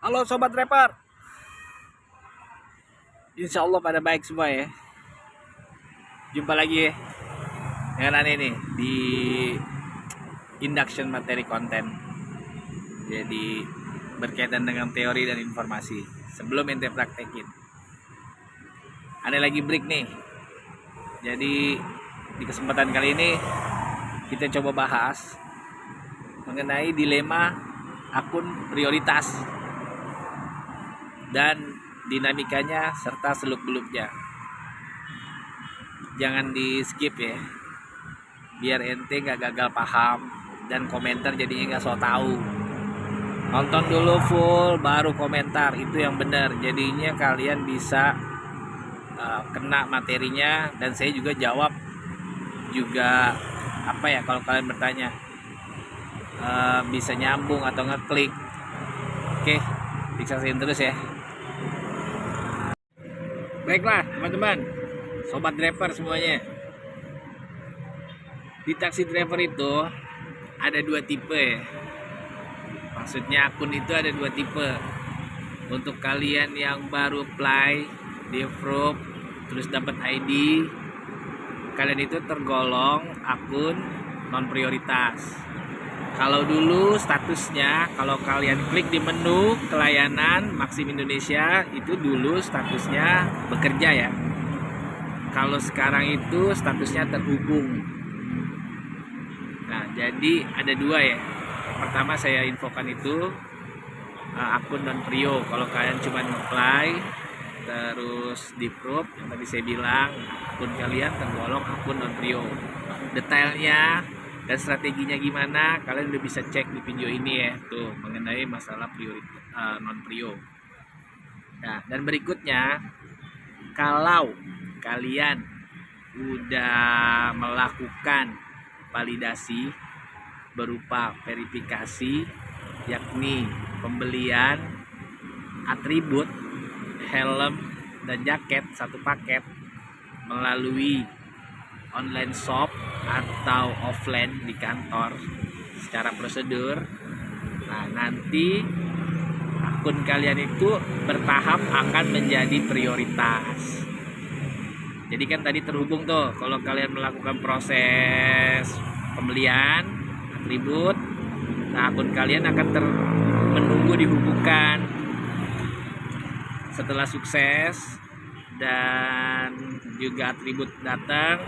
Halo sobat rapper, insya Allah pada baik semua ya. Jumpa lagi ya dengan aneh nih di induction materi konten. Jadi berkaitan dengan teori dan informasi. Sebelum ente praktekin, aneh lagi break nih. Jadi di kesempatan kali ini kita coba bahas mengenai dilema akun prioritas dan dinamikanya serta seluk-beluknya. Jangan di skip ya, biar ente nggak gagal paham dan komentar jadinya nggak so tahu. Nonton dulu full baru komentar, itu yang benar. Jadinya kalian bisa kena materinya dan saya juga jawab juga apa ya, kalau kalian bertanya bisa nyambung atau ngeklik. Oke, disaksikan terus ya. Baiklah teman-teman, sobat driver semuanya. Di taksi driver itu ada dua tipe ya. Maksudnya akun itu ada dua tipe. Untuk kalian yang baru apply di approve terus dapat ID, kalian itu tergolong akun non prioritas. Kalau dulu statusnya, kalau kalian klik di menu kelayanan Maxim Indonesia, itu dulu statusnya bekerja ya. Kalau sekarang itu statusnya terhubung. Nah, jadi ada dua ya. Pertama saya infokan itu akun non prio. Kalau kalian cuma apply terus di approve, yang tadi saya bilang akun kalian tergolong akun non prio. Detailnya dan strateginya gimana kalian udah bisa cek di video ini ya, tuh mengenai masalah non prio. Nah, dan berikutnya, kalau kalian udah melakukan validasi berupa verifikasi, yakni pembelian atribut helm dan jaket satu paket melalui online shop atau offline di kantor secara prosedur. Nah, nanti akun kalian itu bertahap akan menjadi prioritas. Jadi kan tadi terhubung tuh, kalau kalian melakukan proses pembelian atribut, nah akun kalian akan menunggu dihubungkan. Setelah sukses dan juga atribut datang,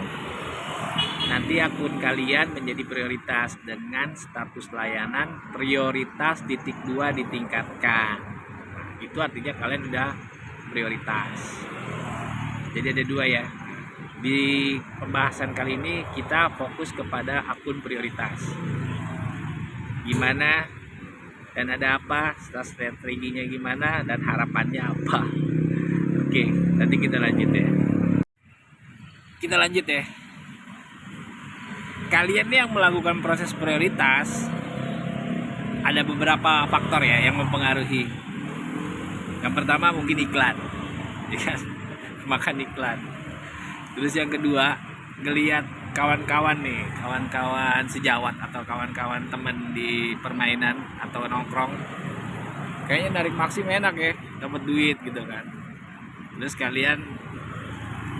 nanti akun kalian menjadi prioritas dengan status layanan prioritas ×2 ditingkatkan. Nah, itu artinya kalian udah prioritas. Jadi ada dua ya. Di pembahasan kali ini kita fokus kepada akun prioritas. Gimana dan ada apa, strateginya gimana dan harapannya apa. Oke, nanti kita lanjut ya. Kalian yang melakukan proses prioritas, ada beberapa faktor ya yang mempengaruhi. Yang pertama mungkin iklan, makan iklan. Terus yang kedua, ngelihat kawan-kawan nih, kawan-kawan sejawat atau kawan-kawan temen di permainan atau nongkrong, kayaknya narik Maxim enak ya, dapat duit gitu kan. Terus kalian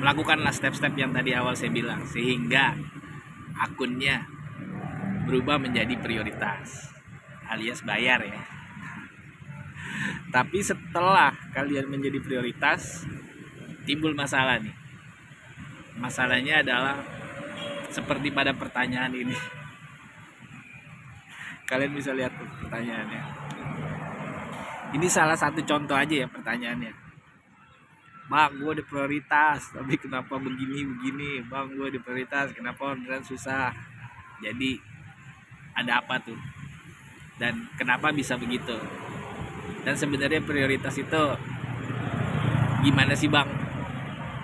melakukanlah step-step yang tadi awal saya bilang, sehingga akunnya berubah menjadi prioritas alias bayar ya. Tapi setelah kalian menjadi prioritas, timbul masalah nih. Masalahnya adalah seperti pada pertanyaan ini. Kalian bisa lihat pertanyaannya. Ini salah satu contoh aja ya pertanyaannya. Bang, gue di prioritas, tapi kenapa begini? Bang, gue di prioritas, kenapa orderan susah? Jadi ada apa tuh? Dan kenapa bisa begitu? Dan sebenarnya prioritas itu gimana sih bang?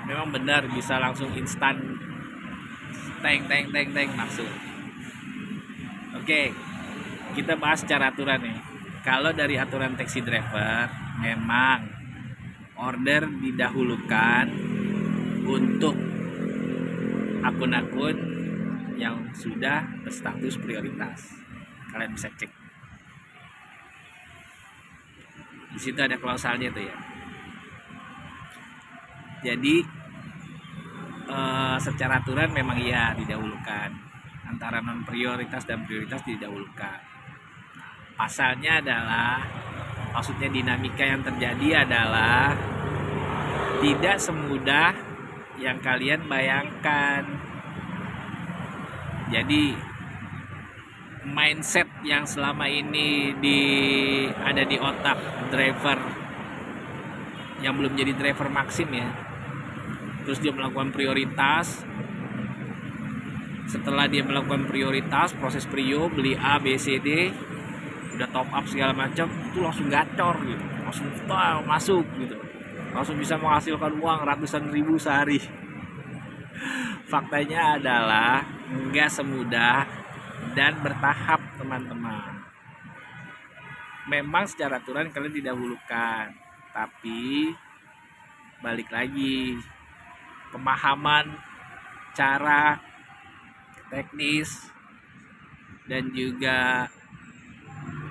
Memang benar bisa langsung instan teng langsung. Oke, kita bahas secara aturan nih. Kalau dari aturan taxi driver, memang order didahulukan untuk akun-akun yang sudah berstatus prioritas. Kalian bisa cek. Di situ ada klausalnya tuh ya. Jadi secara aturan memang iya didahulukan, antara non prioritas dan prioritas didahulukan. Pasalnya adalah, maksudnya dinamika yang terjadi adalah tidak semudah yang kalian bayangkan. Jadi mindset yang selama ini ada di otak driver yang belum jadi driver Maxim ya, terus dia melakukan prioritas. Setelah dia melakukan prioritas, proses prio, beli A, B, C, D, udah top up segala macam, itu langsung gacor gitu, langsung masuk gitu, langsung bisa menghasilkan uang ratusan ribu sehari. Faktanya adalah nggak semudah dan bertahap teman-teman. Memang secara aturan kalian didahulukan, tapi balik lagi, pemahaman cara teknis dan juga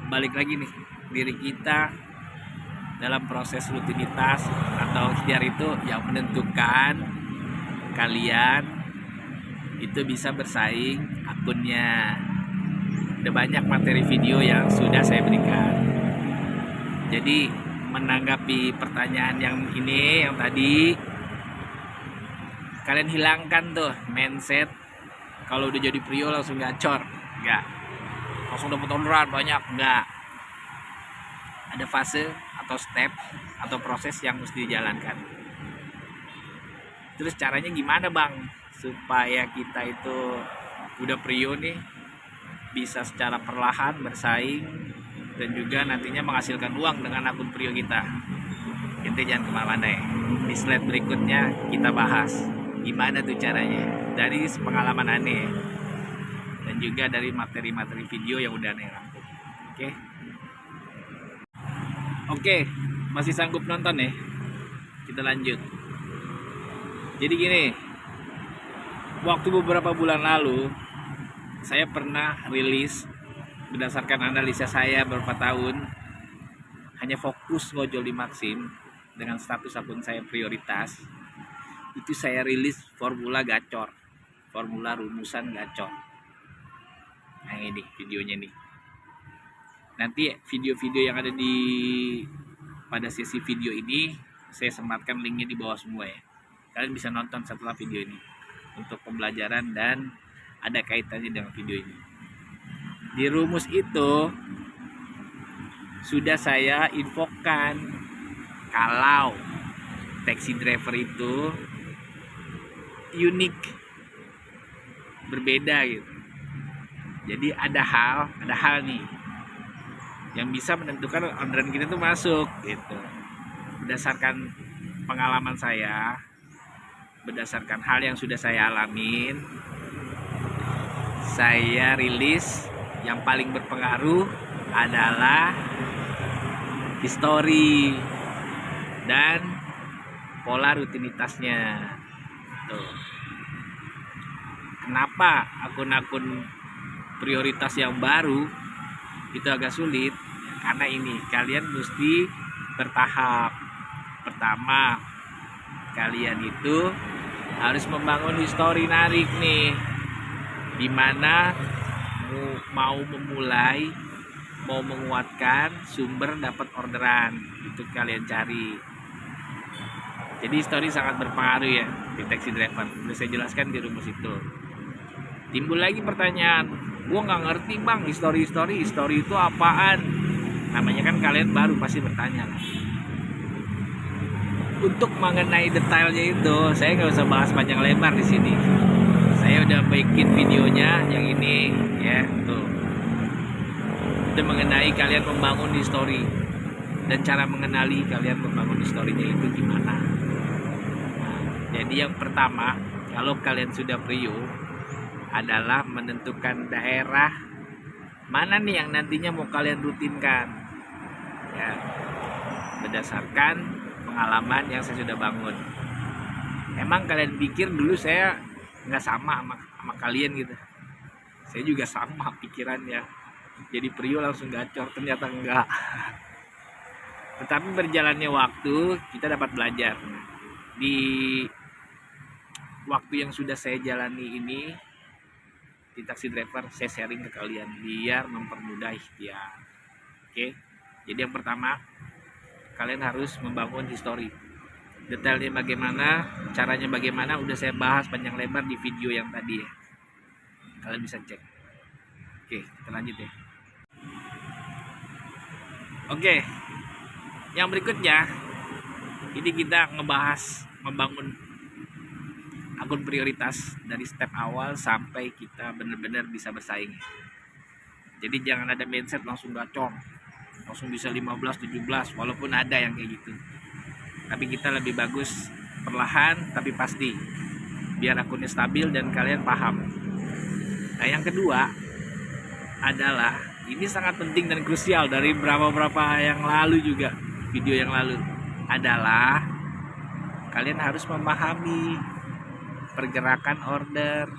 balik lagi nih, diri kita dalam proses rutinitas atau ikhtiar itu yang menentukan kalian itu bisa bersaing akunnya. Ada banyak materi video yang sudah saya berikan. Jadi menanggapi pertanyaan yang ini, yang tadi, kalian hilangkan tuh mindset kalau udah jadi prio langsung gacor. Enggak, langsung dapat orderan banyak. Enggak, ada fase atau step atau proses yang mesti dijalankan. Terus caranya gimana bang supaya kita itu udah prio nih bisa secara perlahan bersaing dan juga nantinya menghasilkan uang dengan akun prio kita? Itu jangan kemana-mana ya. Di slide berikutnya kita bahas gimana tuh caranya dari pengalaman aneh dan juga dari materi-materi video yang udah aneh rangkum. Oke, masih sanggup nonton ya? Kita lanjut. Jadi gini, waktu beberapa bulan lalu saya pernah rilis berdasarkan analisa saya beberapa tahun hanya fokus ngojol di Maxim dengan status akun saya prioritas. Itu saya rilis formula gacor, formula rumusan gacor. Nah ini videonya nih. Nanti video-video yang ada pada sesi video ini saya sematkan linknya di bawah semua ya. Kalian bisa nonton setelah video ini untuk pembelajaran dan ada kaitannya dengan video ini. Di rumus itu sudah saya infokan kalau taxi driver itu unik, berbeda gitu. Jadi ada hal nih yang bisa menentukan orderan kita tuh masuk gitu. Berdasarkan pengalaman saya, berdasarkan hal yang sudah saya alamin, saya rilis yang paling berpengaruh adalah history dan pola rutinitasnya. Tuh. Kenapa akun-akun prioritas yang baru itu agak sulit? Karena ini kalian mesti bertahap. Pertama, kalian itu harus membangun histori narik nih, dimana mau memulai, mau menguatkan sumber dapat orderan, itu kalian cari. Jadi histori sangat berpengaruh ya di taxi driver. Udah saya jelaskan di rumus itu. Timbul lagi pertanyaan, gua nggak ngerti bang histori itu apaan? Namanya kan kalian baru pasti bertanya lah. Untuk mengenai detailnya itu saya nggak usah bahas panjang lebar di sini. Saya udah bikin videonya yang ini ya tuh. Itu mengenai kalian membangun histori dan cara mengenali kalian membangun historinya itu gimana. Nah, jadi yang pertama, kalau kalian sudah prio adalah menentukan daerah mana nih yang nantinya mau kalian rutinkan ya, berdasarkan pengalaman yang saya sudah bangun. Emang kalian pikir dulu saya nggak sama kalian gitu? Saya juga sama pikirannya, jadi prio langsung gacor, ternyata enggak. Tetapi berjalannya waktu kita dapat belajar. Di waktu yang sudah saya jalani ini di taksi driver, saya sharing ke kalian biar mempermudah ikhtiar. Oke, jadi yang pertama, kalian harus membangun histori. Detailnya bagaimana, caranya bagaimana, udah saya bahas panjang lebar di video yang tadi ya. Kalian bisa cek. Oke, kita lanjut ya. Oke, yang berikutnya, ini kita ngebahas membangun akun prioritas dari step awal sampai kita benar-benar bisa bersaing. Jadi jangan ada mindset langsung gacor, langsung bisa 15, 17, walaupun ada yang kayak gitu. Tapi kita lebih bagus perlahan tapi pasti, biar akunnya stabil dan kalian paham. Nah, yang kedua adalah, ini sangat penting dan krusial dari beberapa yang lalu juga, video yang lalu, adalah kalian harus memahami pergerakan order.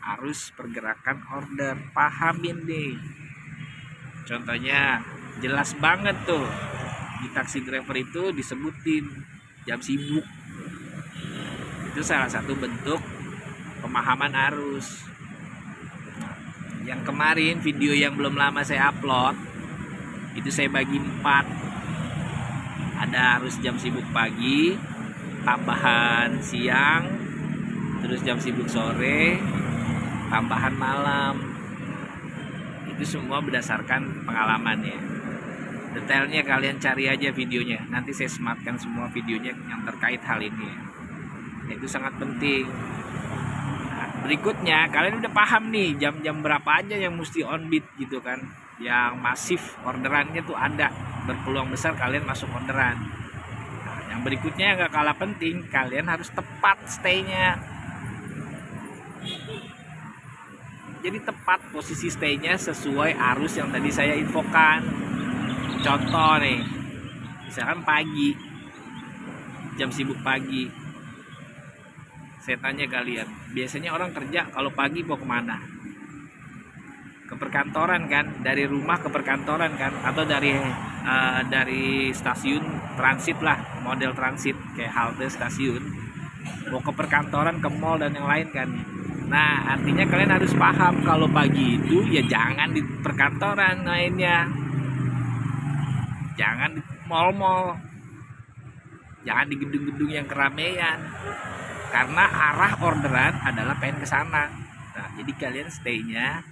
Harus pergerakan order, pahamin deh. Contohnya jelas banget tuh, di taksi driver itu disebutin jam sibuk. Itu salah satu bentuk pemahaman arus. Yang kemarin video yang belum lama saya upload, itu saya bagi 4. Ada arus jam sibuk pagi, tambahan siang, terus jam sibuk sore, tambahan malam. Itu semua berdasarkan pengalaman ya. Detailnya kalian cari aja videonya, nanti saya sematkan semua videonya yang terkait hal ini ya. Itu sangat penting. Nah, berikutnya kalian udah paham nih jam-jam berapa aja yang mesti on beat gitu kan, yang masif orderannya tuh ada, berpeluang besar kalian masuk orderan. Nah, yang berikutnya yang gak kalah penting, kalian harus tepat stay-nya. Jadi tepat posisi stay-nya sesuai arus yang tadi saya infokan. Contoh nih, misalkan pagi, jam sibuk pagi, saya tanya kalian, biasanya orang kerja kalau pagi mau kemana? Ke perkantoran kan, dari rumah ke perkantoran kan, atau dari stasiun transit lah, model transit kayak halte stasiun, mau ke perkantoran, ke mall dan yang lain kan. Nah, artinya kalian harus paham kalau pagi itu ya jangan di perkantoran mainnya, jangan di mall-mall, jangan di gedung-gedung yang keramaian, karena arah orderan adalah pengen ke sana. Nah, jadi kalian stay-nya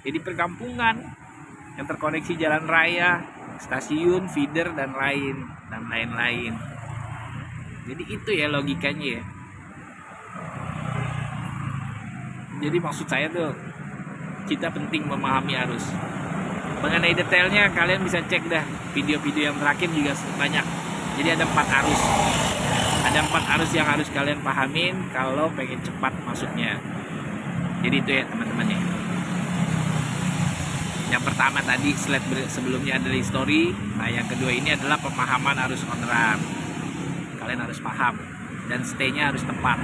di perkampungan yang terkoneksi jalan raya, stasiun, feeder dan lain-lain. Jadi itu ya logikanya ya. Jadi maksud saya tuh, kita penting memahami arus. Mengenai detailnya kalian bisa cek dah video-video yang terakhir juga banyak. Jadi ada 4 arus. Ada 4 arus yang harus kalian pahamin kalau pengen cepat masuknya. Jadi itu ya teman-teman ya. Yang pertama tadi slide sebelumnya adalah history. Nah, yang kedua ini adalah pemahaman arus orderan. Kalian harus paham dan stay-nya harus tepat.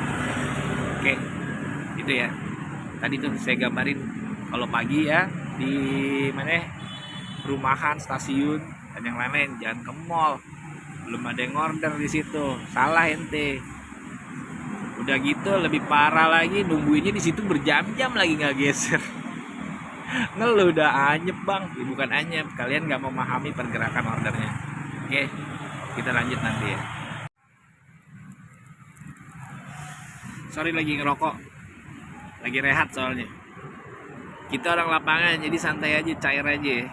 Oke, itu ya. Tadi tuh saya gambarin kalau pagi ya di mana, perumahan, stasiun dan yang lain-lain, jangan ke mall. Belum ada yang order di situ, salah ente. Udah gitu lebih parah lagi, nungguinnya di situ berjam-jam lagi nggak geser. Ngeluh udah anyep bang, ya, bukan anyep, kalian nggak memahami pergerakan ordernya. Oke, kita lanjut nanti ya. Sorry lagi ngerokok, lagi rehat soalnya. Kita orang lapangan jadi santai aja, cair aja.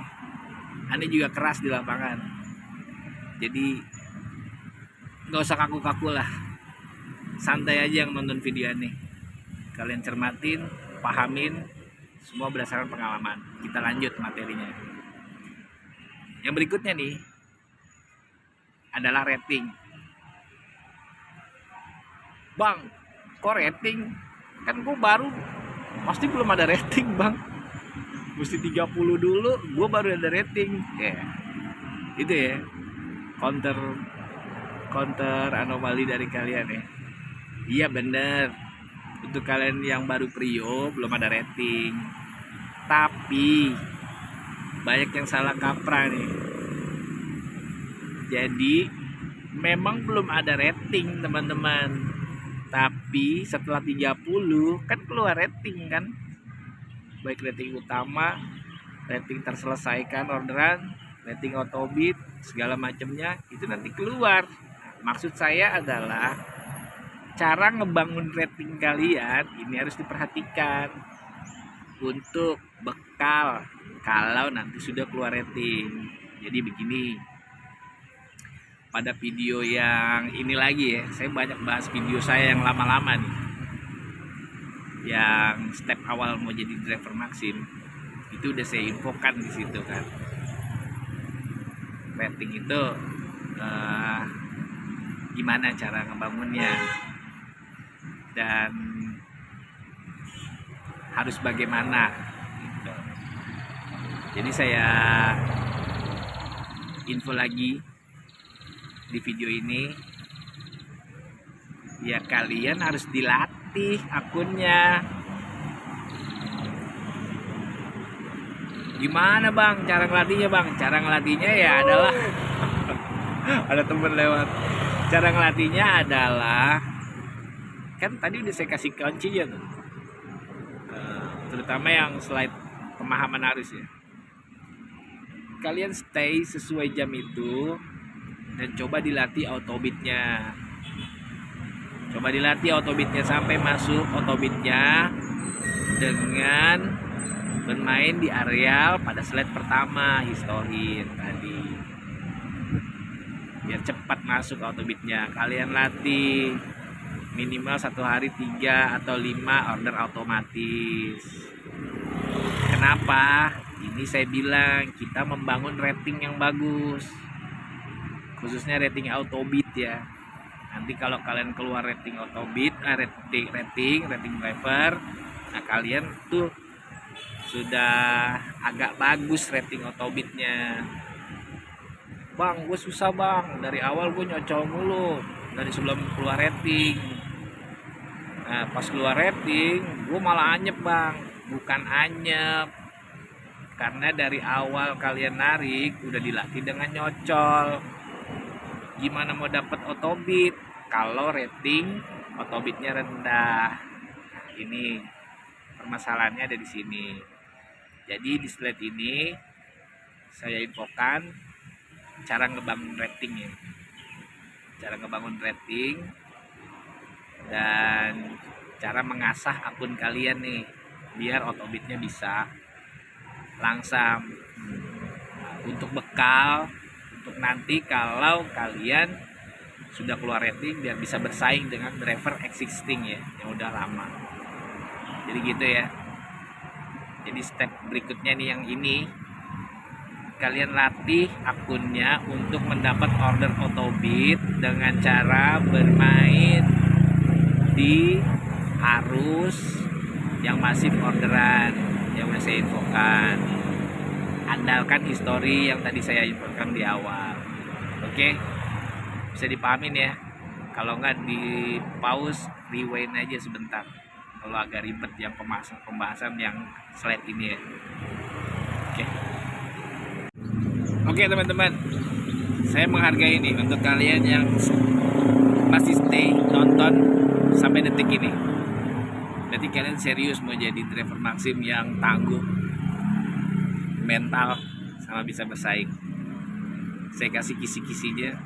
Aneh juga keras di lapangan, jadi nggak usah kaku-kaku lah, santai aja yang nonton video ini. Kalian cermatin, pahamin, semua berdasarkan pengalaman. Kita lanjut materinya. Yang berikutnya nih adalah rating. Bang, kok rating? Kan gue baru, pasti belum ada rating bang, mesti 30 dulu gue baru ada rating ya. Itu ya counter anomali dari kalian ya. Iya bener, untuk kalian yang baru prio belum ada rating, tapi banyak yang salah kaprah nih. Jadi memang belum ada rating teman-teman, tapi setelah 30 kan keluar rating kan, baik rating utama, rating terselesaikan orderan, rating autobid, segala macamnya itu nanti keluar. Maksud saya adalah cara ngebangun rating kalian ini harus diperhatikan untuk bekal kalau nanti sudah keluar rating. Jadi begini, pada video yang ini lagi ya, saya banyak bahas video saya yang lama-lama nih, yang step awal mau jadi driver Maxim, itu udah saya infokan di situ kan. Rating itu gimana cara ngebangunnya dan harus bagaimana gitu. Jadi saya info lagi di video ini, ya kalian harus dilatih akunnya. Gimana bang cara ngelatihnya bang? Cara ngelatihnya ya adalah ada temen lewat. Cara ngelatihnya adalah, kan tadi udah saya kasih kuncinya tuh, terutama yang slide pemahaman arus ya. Kalian stay sesuai jam itu dan coba dilatih autobidnya. Coba dilatih autobidnya sampai masuk autobidnya dengan bermain di areal pada slide pertama, historin tadi. Biar cepat masuk autobidnya. Kalian latih minimal 1 hari 3 atau 5 order otomatis. Kenapa? Ini saya bilang kita membangun rating yang bagus, khususnya rating autobid ya. Nanti kalau kalian keluar rating autobid, rating driver, nah kalian tuh sudah agak bagus rating autobidnya. Bang, gue susah bang, dari awal gue nyocol mulu dari sebelum keluar rating. Nah pas keluar rating gue malah anyep bang. Bukan anyep, karena dari awal kalian narik udah dilatih dengan nyocol. Gimana mau dapat autobid kalau rating autobidnya rendah? Ini permasalahannya ada di sini. Jadi di slide ini saya infokan cara ngebangun rating ya. Cara ngebangun rating dan cara mengasah akun kalian nih biar autobidnya bisa langsam. Untuk bekal, untuk nanti kalau kalian sudah keluar rating biar bisa bersaing dengan driver existing ya, yang udah lama. Jadi gitu ya. Jadi step berikutnya nih yang ini, kalian latih akunnya untuk mendapat order autobid dengan cara bermain di arus yang masif orderan yang saya infokan. Andalkan histori yang tadi saya infokan di awal. Oke, bisa dipahamin ya. Kalau nggak di pause, rewind aja sebentar kalau agak ribet yang pembahasan yang slide ini ya. Oke teman-teman, saya menghargai ini untuk kalian yang masih stay nonton sampai detik ini. Berarti kalian serius mau jadi driver Maxim yang tangguh, mental, sama bisa bersaing. Saya kasih kisi-kisinya,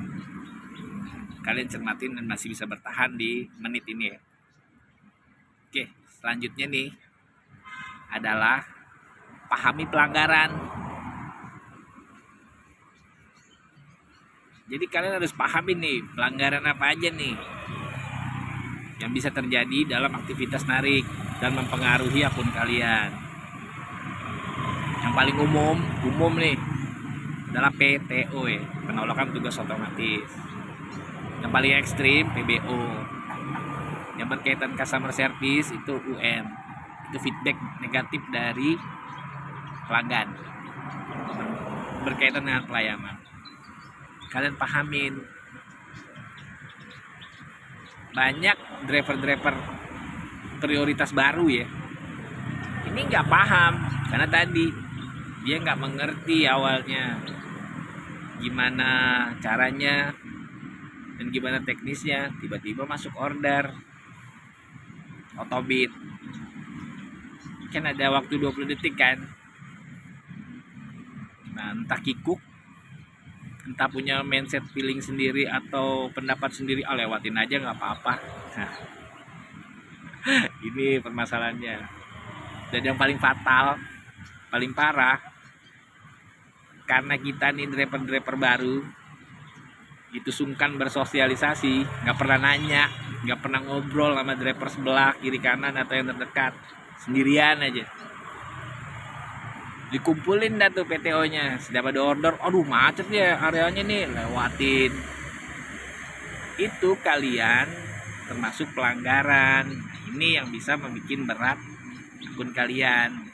kalian cermatin dan masih bisa bertahan di menit ini ya. Oke, selanjutnya nih adalah pahami pelanggaran. Jadi kalian harus pahami nih pelanggaran apa aja nih yang bisa terjadi dalam aktivitas narik dan mempengaruhi akun kalian. Yang paling umum nih adalah PTO ya, penolakan tugas otomatis. Yang paling ekstrim PBO. Yang berkaitan customer service itu UM. Itu feedback negatif dari pelanggan berkaitan dengan pelayanan. Kalian pahamin. Banyak driver-driver prioritas baru ya, ini nggak paham karena tadi dia nggak mengerti awalnya gimana caranya dan gimana teknisnya, tiba-tiba masuk order Otobit. Kan ada waktu 20 detik kan. Nah, entah kikuk, entah punya mindset feeling sendiri atau pendapat sendiri, lewatin aja nggak apa-apa. Nah, ini permasalahannya. Dan yang paling fatal, paling parah, karena kita nih driver-driver baru itu sungkan bersosialisasi, nggak pernah nanya, nggak pernah ngobrol sama driver sebelah, kiri kanan atau yang terdekat, sendirian aja. Dikumpulin dah tuh PTO-nya, setiap ada order, aduh macet ya areanya nih, lewatin. Itu kalian termasuk pelanggaran. Ini yang bisa membuat berat akun kalian.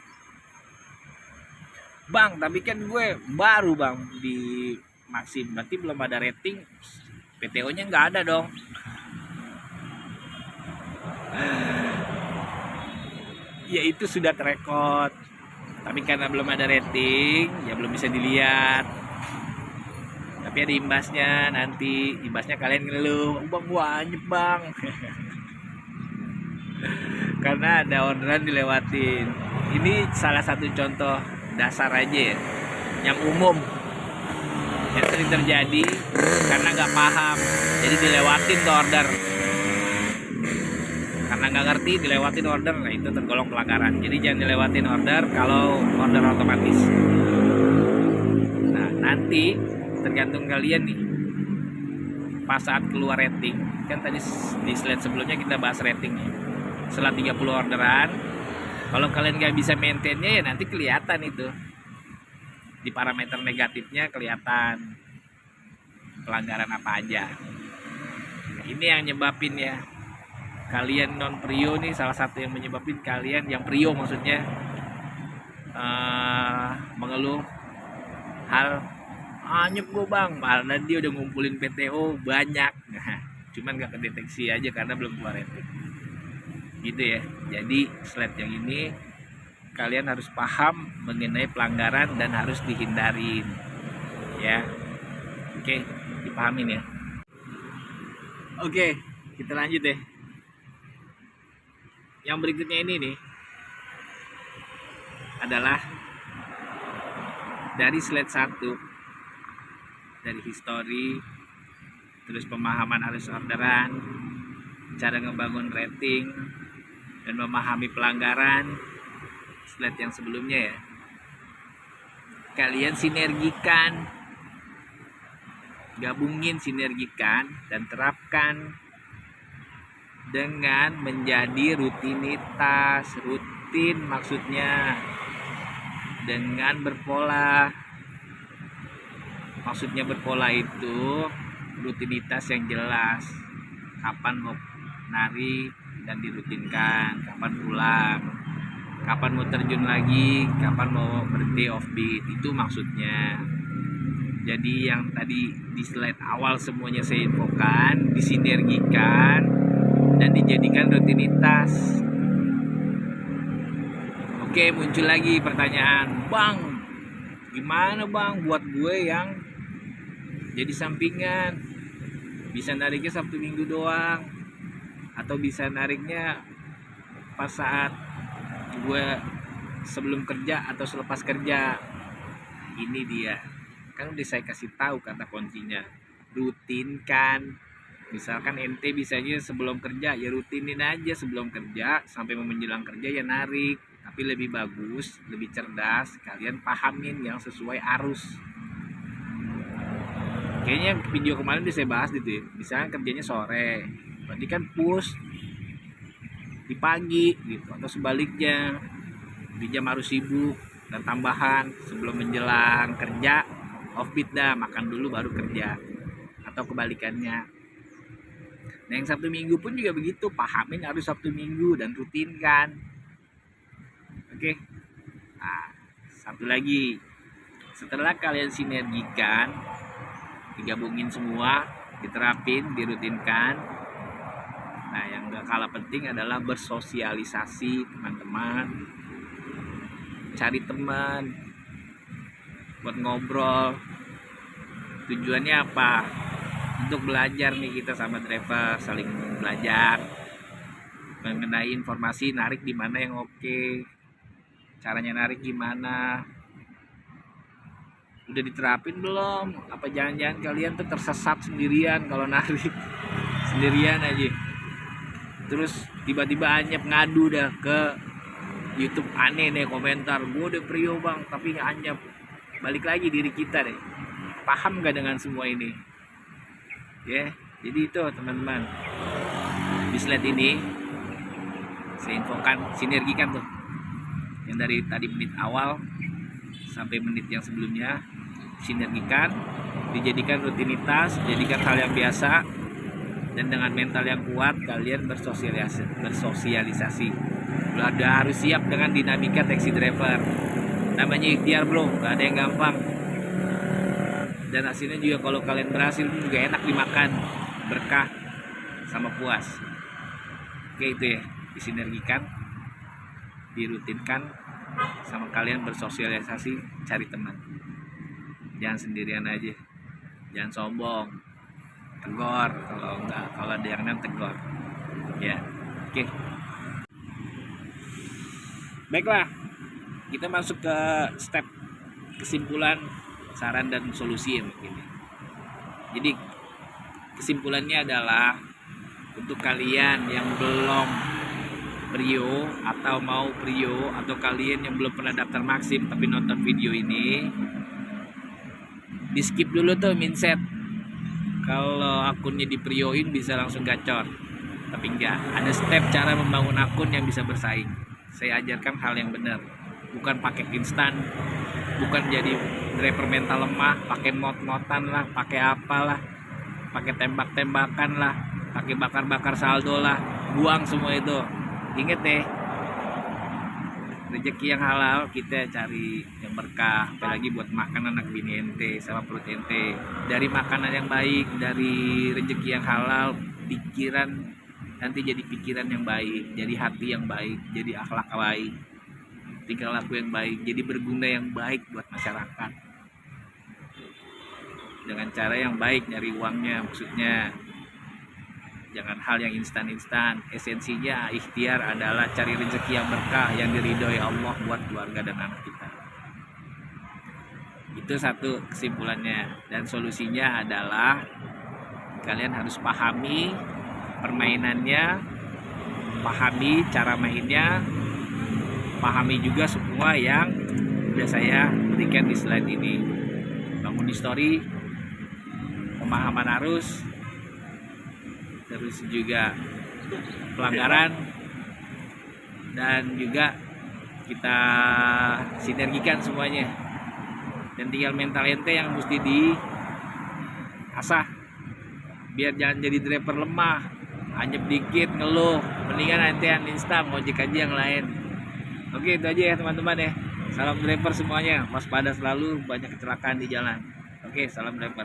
Bang, tapi kan gue baru bang di Maxim, berarti belum ada rating, PTO-nya nggak ada dong. Ya itu sudah terekod, tapi karena belum ada rating, ya belum bisa dilihat. Tapi ada imbasnya nanti, imbasnya kalian ngeluh, bang banyak bang. Karena ada orderan dilewatin. Ini salah satu contoh dasar aja ya, yang umum, yang sering terjadi karena nggak paham, jadi dilewatin tuh order. Karena nggak ngerti dilewatin order, nah itu tergolong pelanggaran. Jadi jangan dilewatin order kalau order otomatis. Nah nanti tergantung kalian nih, pas saat keluar rating, kan tadi di slide sebelumnya kita bahas ratingnya. Setelah 30 orderan, kalau kalian nggak bisa maintainnya, ya nanti kelihatan itu di parameter negatifnya, kelihatan pelanggaran apa aja. Nah, ini yang nyebabin ya, kalian non prio nih, salah satu yang menyebabin kalian yang prio maksudnya mengeluh hal anyep gue bang, malah dia udah ngumpulin PTO banyak, nah, cuman nggak kedeteksi aja karena belum keluar rating gitu ya. Jadi slide yang ini kalian harus paham mengenai pelanggaran dan harus dihindarin ya. Oke, dipahamin ya. Oke, kita lanjut deh. Yang berikutnya ini nih adalah dari slide 1, dari history, terus pemahaman arus orderan, cara ngebangun rating, dan memahami pelanggaran. Slide yang sebelumnya ya, kalian sinergikan, gabungin, sinergikan, dan terapkan dengan menjadi rutinitas. Rutin maksudnya dengan berpola. Maksudnya berpola itu rutinitas yang jelas, kapan mau nari dan dirutinkan, kapan pulang, kapan mau terjun lagi, kapan mau berhenti offbeat, itu maksudnya. Jadi yang tadi di slide awal semuanya saya infokan, disinergikan dan dijadikan rutinitas. Oke, muncul lagi pertanyaan, bang gimana bang buat gue yang jadi sampingan, bisa nariknya Sabtu Minggu doang, atau bisa nariknya pas saat gue sebelum kerja atau selepas kerja. Ini dia, kan udah saya kasih tahu kata kuncinya, rutinkan. Misalkan ente bisanya sebelum kerja, ya rutinin aja sebelum kerja, sampai mau menjelang kerja ya narik. Tapi lebih bagus, lebih cerdas, kalian pahamin yang sesuai arus. Kayaknya video kemarin udah saya bahas gitu ya. Misalnya kerjanya sore, berarti kan push di pagi gitu, atau sebaliknya di jam harus sibuk dan tambahan sebelum menjelang kerja offbeat dah, makan dulu baru kerja, atau kebalikannya. Nah yang Sabtu Minggu pun juga begitu, pahamin harus Sabtu Minggu dan rutinkan. Oke. Nah, satu lagi, setelah kalian sinergikan, digabungin semua, diterapin, dirutinkan. Nah yang gak kalah penting adalah bersosialisasi teman-teman, cari teman buat ngobrol, Tujuannya apa? Untuk belajar nih, kita sama driver saling belajar mengenai informasi narik di mana yang oke, caranya narik gimana, udah diterapin belum? Apa jangan-jangan kalian tuh tersesat sendirian kalau narik sendirian aja, terus tiba-tiba Anyep ngadu dah ke YouTube, aneh deh komentar, gue udah Prio bang tapi nggak Anyep. Balik lagi diri kita deh, paham gak dengan semua ini ya? Jadi itu teman-teman, di slide ini saya infokan, sinergikan tuh yang dari tadi menit awal sampai menit yang sebelumnya, sinergikan, dijadikan rutinitas, jadikan hal yang biasa, dan dengan mental yang kuat kalian bersosialisasi. Udah harus siap dengan dinamika taxi driver, namanya ikhtiar bro, gak ada yang gampang, dan hasilnya juga kalau kalian berhasil juga enak dimakan, berkah sama puas. Oke, itu ya, disinergikan, dirutinkan, sama kalian bersosialisasi, cari teman, jangan sendirian aja, jangan sombong, tegur kalau ada yang tegur ya. Oke, baiklah, kita masuk ke step kesimpulan, saran dan solusi ya mungkin. Jadi kesimpulannya adalah untuk kalian yang belum Prio atau mau Prio, atau kalian yang belum pernah daftar Maxim tapi nonton video ini, di skip dulu tuh mindset kalau akunnya di Prioin bisa langsung gacor. Tapi enggak, ada step cara membangun akun yang bisa bersaing. Saya ajarkan hal yang benar, bukan pakai instan, bukan jadi driver mental lemah, pakai mod-modan lah, pakai apalah, pakai tembak-tembakan lah, pakai bakar-bakar saldo lah, buang semua itu. Ingat deh, rezeki yang halal kita cari yang berkah, apalagi buat makan anak bini ente sama perut ente. Dari makanan yang baik, dari rezeki yang halal, pikiran nanti jadi pikiran yang baik, jadi hati yang baik, jadi akhlak baik, tingkah laku yang baik, jadi berguna yang baik buat masyarakat. Dengan cara yang baik nyari uangnya, maksudnya jangan hal yang instan-instan. Esensinya ikhtiar adalah cari rezeki yang berkah, yang diridhoi Allah buat keluarga dan anak kita. Itu satu kesimpulannya. Dan solusinya adalah kalian harus pahami permainannya, pahami cara mainnya, pahami juga semua yang udah saya berikan di slide ini. Bangun history, pemahaman arus, terus juga pelanggaran, dan juga kita sinergikan semuanya. Dan tinggal mental ente yang mesti diasah biar jangan jadi driver lemah, Anyep dikit ngeluh, mendingan ente uninstall, ngojek aja yang lain. Oke, itu aja ya teman-teman ya. Salam driver semuanya, waspada selalu, banyak kecelakaan di jalan. Oke, salam driver.